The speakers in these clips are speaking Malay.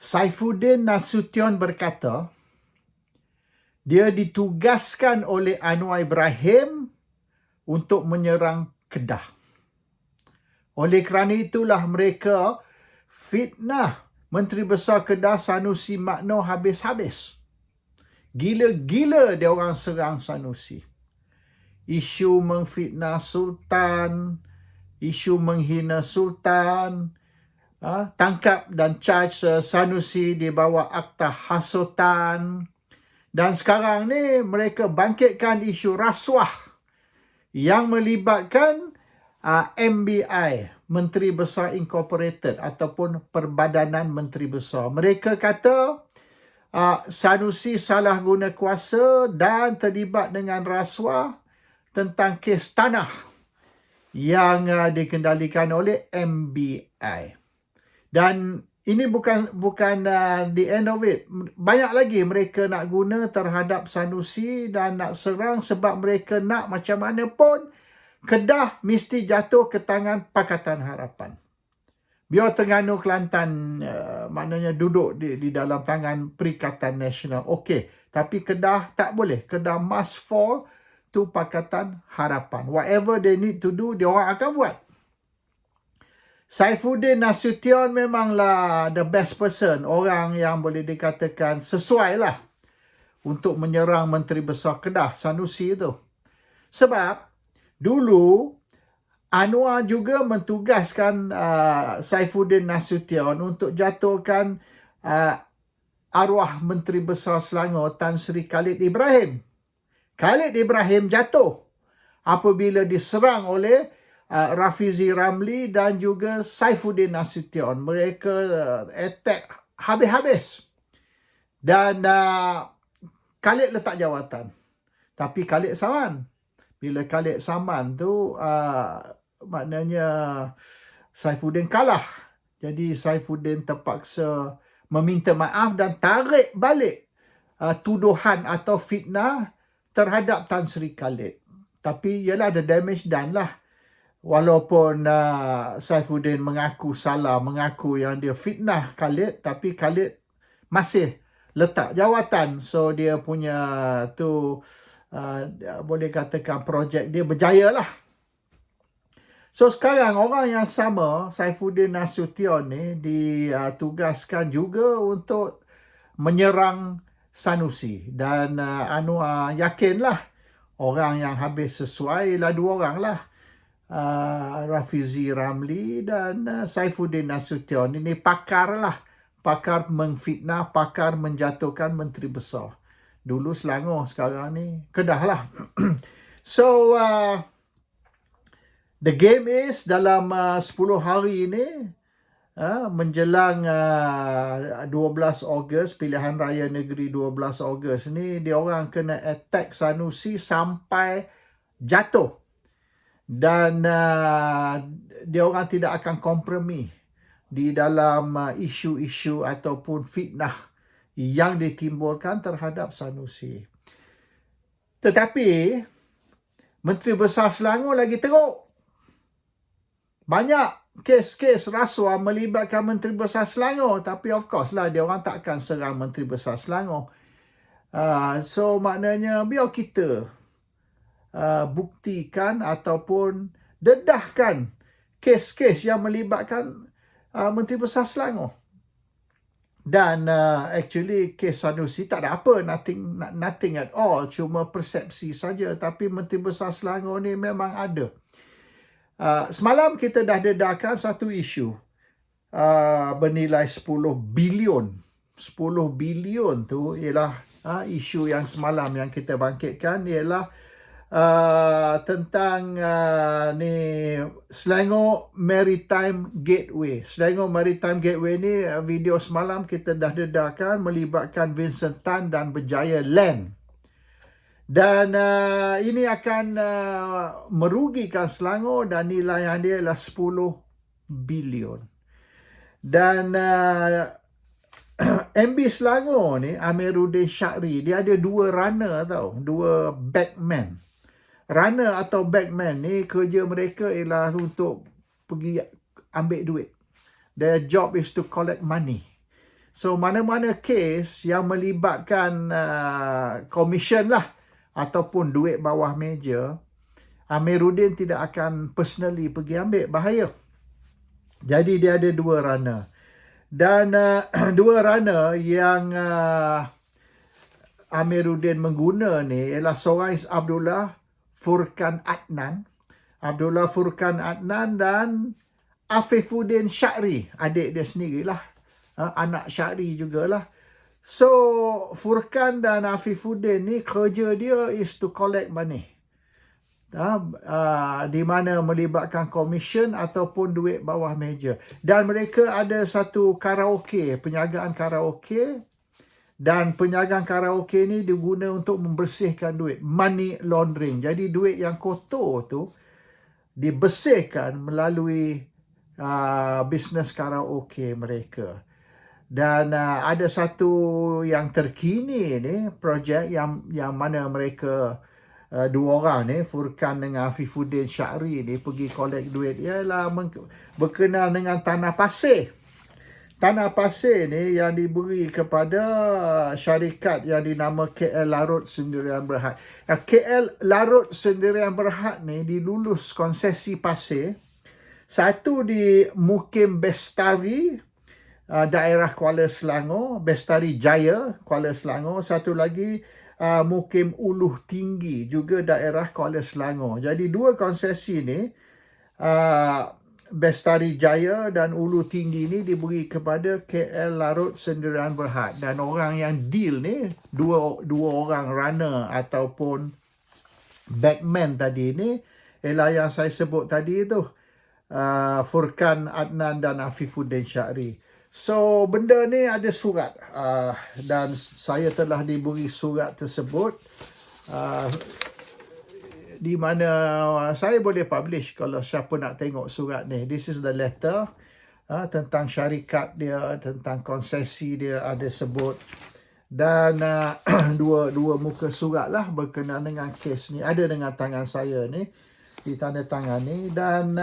Saifuddin Nasution berkata, dia ditugaskan oleh Anwar Ibrahim untuk menyerang Kedah. Oleh kerana itulah mereka fitnah Menteri Besar Kedah Sanusi Makno habis-habis. Gila-gila dia orang serang Sanusi. Isu mengfitnah Sultan, isu menghina Sultan, tangkap dan charge Sanusi di bawah akta hasutan. Dan sekarang ni mereka bangkitkan isu rasuah yang melibatkan MBI, Menteri Besar Incorporated ataupun Perbadanan Menteri Besar. Mereka kata Sanusi salah guna kuasa dan terlibat dengan rasuah tentang kes tanah yang dikendalikan oleh MBI. Dan ini bukan the end of it. Banyak lagi mereka nak guna terhadap Sanusi dan nak serang sebab mereka nak macam mana pun Kedah mesti jatuh ke tangan Pakatan Harapan. Biar Terengganu Kelantan maknanya duduk di dalam tangan Perikatan Nasional. Okey, tapi Kedah tak boleh. Kedah must fall to Pakatan Harapan. Whatever they need to do, dia orang akan buat. Saifuddin Nasution memanglah the best person, orang yang boleh dikatakan sesuai lah untuk menyerang Menteri Besar Kedah, Sanusi itu. Sebab dulu Anwar juga mentugaskan Saifuddin Nasution untuk jatuhkan arwah Menteri Besar Selangor Tan Sri Khalid Ibrahim. Khalid Ibrahim jatuh apabila diserang oleh Rafizi Ramli dan juga Saifuddin Nasution. Mereka attack habis-habis. Dan Khalid letak jawatan. Tapi Khalid saman. Bila Khalid saman tu, maknanya Saifuddin kalah. Jadi Saifuddin terpaksa meminta maaf dan tarik balik tuduhan atau fitnah terhadap Tan Sri Khalid. Tapi ialah ada damage done lah. Walaupun Saifuddin mengaku salah, mengaku yang dia fitnah Khalid, tapi Khalid masih letak jawatan. So dia punya tu boleh katakan projek dia berjaya lah. So sekarang orang yang sama, Saifuddin Nasution ni ditugaskan juga untuk menyerang Sanusi. Dan Anwar yakinlah orang yang habis sesuai ialah dua orang lah. Rafizi Ramli dan Saifuddin Nasution. Ini pakar lah. Pakar mengfitnah, pakar menjatuhkan Menteri Besar. Dulu Selangor, sekarang ni Kedah lah. So, the game is dalam 10 hari ini, menjelang 12 Ogos, pilihan raya negeri 12 Ogos ni, dia orang kena attack Sanusi sampai jatuh. Dan dia orang tidak akan kompromi di dalam isu-isu ataupun fitnah yang ditimbulkan terhadap Sanusi. Tetapi Menteri Besar Selangor lagi teruk. Banyak kes-kes rasuah melibatkan Menteri Besar Selangor. Tapi of course lah, dia orang tak akan serang Menteri Besar Selangor. So maknanya biar kita buktikan ataupun dedahkan kes-kes yang melibatkan Menteri Besar Selangor. Dan actually kes Sanusi tak ada apa, nothing at all, cuma persepsi saja. Tapi Menteri Besar Selangor ni memang ada. Semalam kita dah dedahkan satu isu bernilai 10 bilion. 10 bilion tu ialah isu yang semalam yang kita bangkitkan, ialah tentang ni Selangor Maritime Gateway. Selangor Maritime Gateway ni video semalam kita dah dedahkan, melibatkan Vincent Tan dan Berjaya Land. Dan ini akan merugikan Selangor dan nilai dia adalah 10 bilion. Dan MB Selangor ni, Amiruddin Syahri, dia ada dua runner tau, dua backman. Runner atau backman ni kerja mereka ialah untuk pergi ambil duit. Their job is to collect money. So mana-mana kes yang melibatkan komisen lah ataupun duit bawah meja, Amiruddin tidak akan personally pergi ambil, bahaya. Jadi dia ada dua runner. Dan dua runner yang Amiruddin mengguna ni ialah seorang is Abdullah Furkan Adnan. Abdullah Furkan Adnan dan Afifuddin Syahri, adik dia sendirilah. Anak Syahri jugalah. So, Furkan dan Afifuddin ni kerja dia is to collect money. Di mana melibatkan komisen ataupun duit bawah meja. Dan mereka ada satu karaoke, penjagaan karaoke. Dan penjagaan karaoke ni diguna untuk membersihkan duit. Money laundering. Jadi duit yang kotor tu dibersihkan melalui bisnes karaoke mereka. Dan ada satu yang terkini ni, projek yang mana mereka dua orang ni, Furkan dengan Afifuddin Syahri ni pergi collect duit, ialah berkenaan dengan tanah pasir. Tanah pasir ni yang diberi kepada syarikat yang dinama KL Larut Sendirian Berhad. KL Larut Sendirian Berhad ni dilulus konsesi pasir. Satu di Mukim Bestari, daerah Kuala Selangor, Bestari Jaya, Kuala Selangor. Satu lagi Mukim Uluh Tinggi, juga daerah Kuala Selangor. Jadi dua konsesi ni, Bestari Jaya dan Ulu Tinggi ni diberi kepada KL Larut Sendirian Berhad. Dan orang yang deal ni, dua orang runner ataupun backman tadi ni, ialah yang saya sebut tadi tu, Furkan Adnan dan Afifuddin Syahri. So, benda ni ada surat dan saya telah diberi surat tersebut di mana saya boleh publish kalau siapa nak tengok surat ni. This is the letter tentang syarikat dia, tentang konsesi dia ada sebut. Dan dua muka surat lah berkenaan dengan kes ni. Ada dengan tangan saya ni, ditandatangani. Dan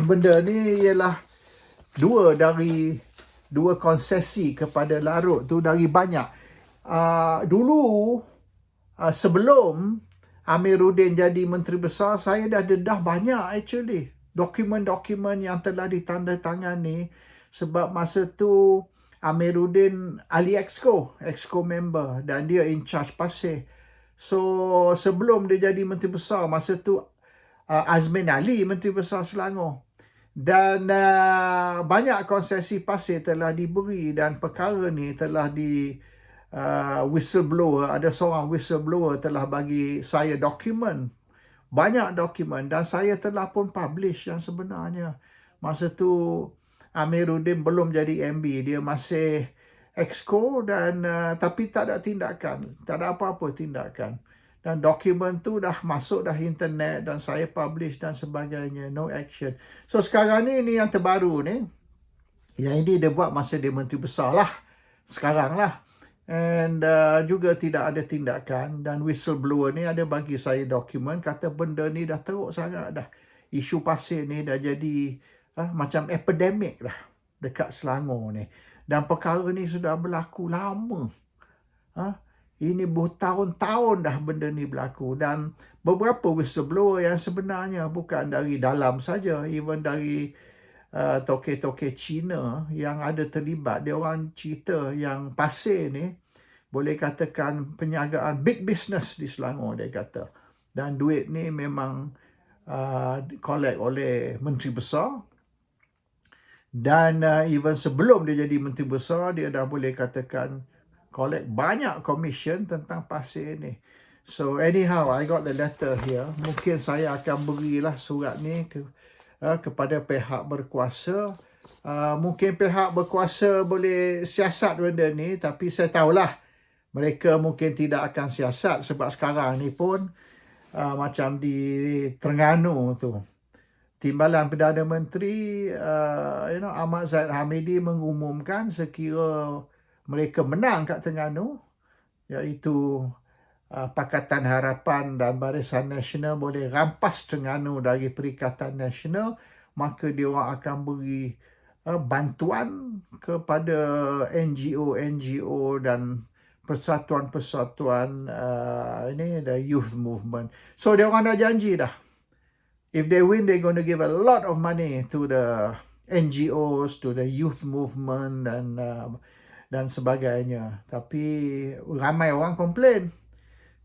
benda ni ialah dua konsesi kepada Larut tu dari banyak. Dulu sebelum Amiruddin jadi Menteri Besar, saya dah dedah banyak actually dokumen-dokumen yang telah ditandatangani, sebab masa tu Amiruddin ahli Exco member dan dia in charge pasir. So sebelum dia jadi Menteri Besar, masa tu Azmin Ali Menteri Besar Selangor. Dan banyak konsesi pasir telah diberi dan perkara ni telah di whistleblower, ada seorang whistleblower telah bagi saya dokumen, banyak dokumen, dan saya telah pun publish yang sebenarnya. Masa tu Amiruddin belum jadi MB, dia masih Exco dan tapi tak ada tindakan, tak ada apa-apa tindakan. Dan dokumen tu dah masuk dah internet dan saya publish dan sebagainya. No action. So sekarang ni yang terbaru ni, yang ini dia buat masa dia Menteri Besar lah. Sekarang lah. And juga tidak ada tindakan. Dan whistleblower ni ada bagi saya dokumen, kata benda ni dah teruk sangat dah. Isu pasir ni dah jadi macam epidemik dah dekat Selangor ni. Dan perkara ni sudah berlaku lama. Ini bertahun-tahun dah benda ni berlaku. Dan beberapa whistleblower yang sebenarnya bukan dari dalam saja, even dari toke-toke Cina yang ada terlibat. Dia orang cerita yang pasir ni boleh katakan penjagaan big business di Selangor, dia kata. Dan duit ni memang collect oleh Menteri Besar. Dan even sebelum dia jadi Menteri Besar, dia dah boleh katakan collect banyak komisen tentang pasir ni. So anyhow, I got the letter here. Mungkin saya akan berilah surat ni kepada pihak berkuasa. Mungkin pihak berkuasa boleh siasat benda ni, tapi saya tahulah mereka mungkin tidak akan siasat, sebab sekarang ni pun macam di Terengganu tu, Timbalan Perdana Menteri Ahmad Zahid Hamidi mengumumkan sekira mereka menang kat Terengganu, iaitu Pakatan Harapan dan Barisan Nasional boleh rampas Terengganu dari Perikatan Nasional, maka dia orang akan beri bantuan kepada NGO dan persatuan-persatuan ini the youth movement. So dia orang dah janji dah. If they win, they're going to give a lot of money to the NGOs, to the youth movement dan sebagainya. Tapi ramai orang komplain.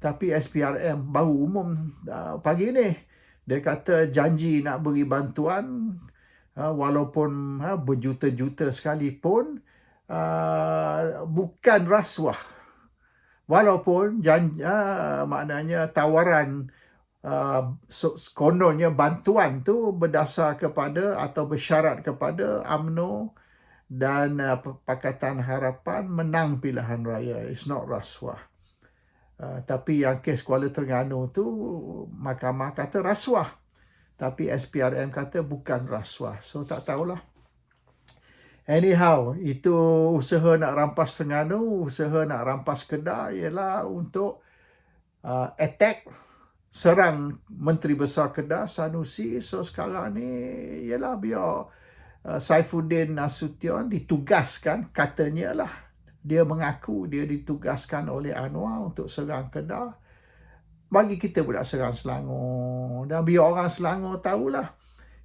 Tapi SPRM baru umum pagi ni. Dia kata janji nak beri bantuan walaupun berjuta-juta sekalipun bukan rasuah. Walaupun maknanya tawaran kononnya bantuan tu berdasar kepada atau bersyarat kepada UMNO dan Pakatan Harapan menang pilihan raya. It's not rasuah. Tapi yang kes Kuala Terengganu tu mahkamah kata rasuah. Tapi SPRM kata bukan rasuah. So tak tahulah. Anyhow, itu usaha nak rampas Terengganu, usaha nak rampas Kedah ialah untuk attack, serang Menteri Besar Kedah Sanusi. So sekarang ni ialah biar Saifuddin Nasution ditugaskan, katanya lah, dia mengaku dia ditugaskan oleh Anwar untuk serang Kedah. Bagi kita pula serang Selangor. Dan biar orang Selangor tahulah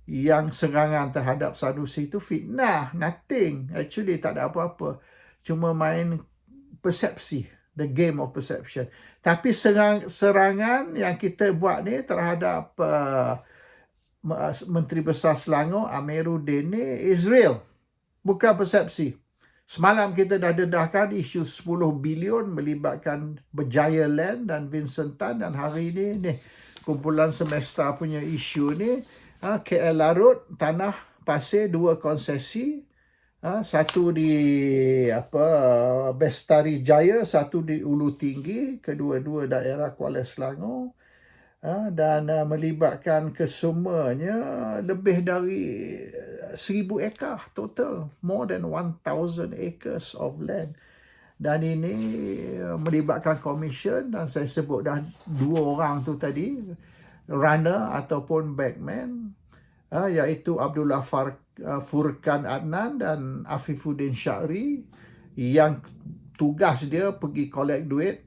yang serangan terhadap Sanusi itu fitnah, nothing. Actually tak ada apa-apa. Cuma main persepsi, the game of perception. Tapi serangan yang kita buat ni terhadap Menteri Besar Selangor Amiruddin ni is real. Bukan persepsi. Semalam kita dah dedahkan isu 10 bilion melibatkan Berjaya Land dan Vincent Tan, dan hari ni kumpulan semesta punya isu ni KL Larut, Tanah Pasir, 2 konsesi, satu di Bestari Jaya, satu di Ulu Tinggi, kedua-dua daerah Kuala Selangor, dan melibatkan kesemuanya lebih dari 1,000 ekar total, more than 1,000 acres of land. Dan ini melibatkan komisen, dan saya sebut dah 2 orang tu tadi, runner ataupun backman, iaitu Abdullah Furkan Adnan dan Afifuddin Syahri, yang tugas dia pergi collect duit,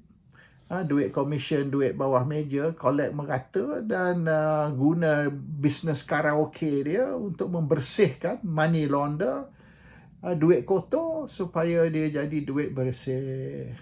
duit komisen, duit bawah meja, collect merata, dan guna bisnes karaoke dia untuk membersihkan money launder, duit kotor supaya dia jadi duit bersih.